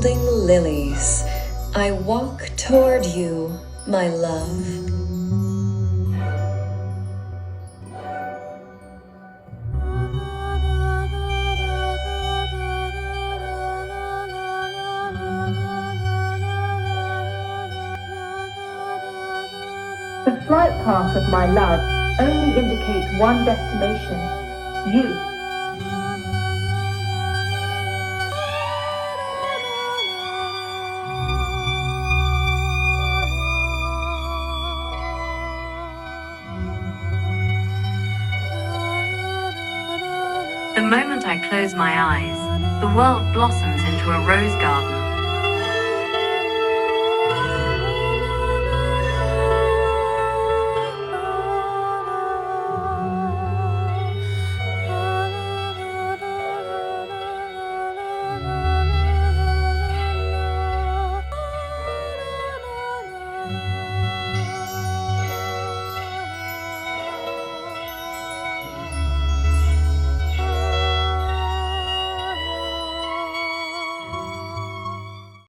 unfolding lilies, I walk toward you, my love. The flight path of my love only indicates one destination, you. The moment I close my eyes, the world blossoms into a rose garden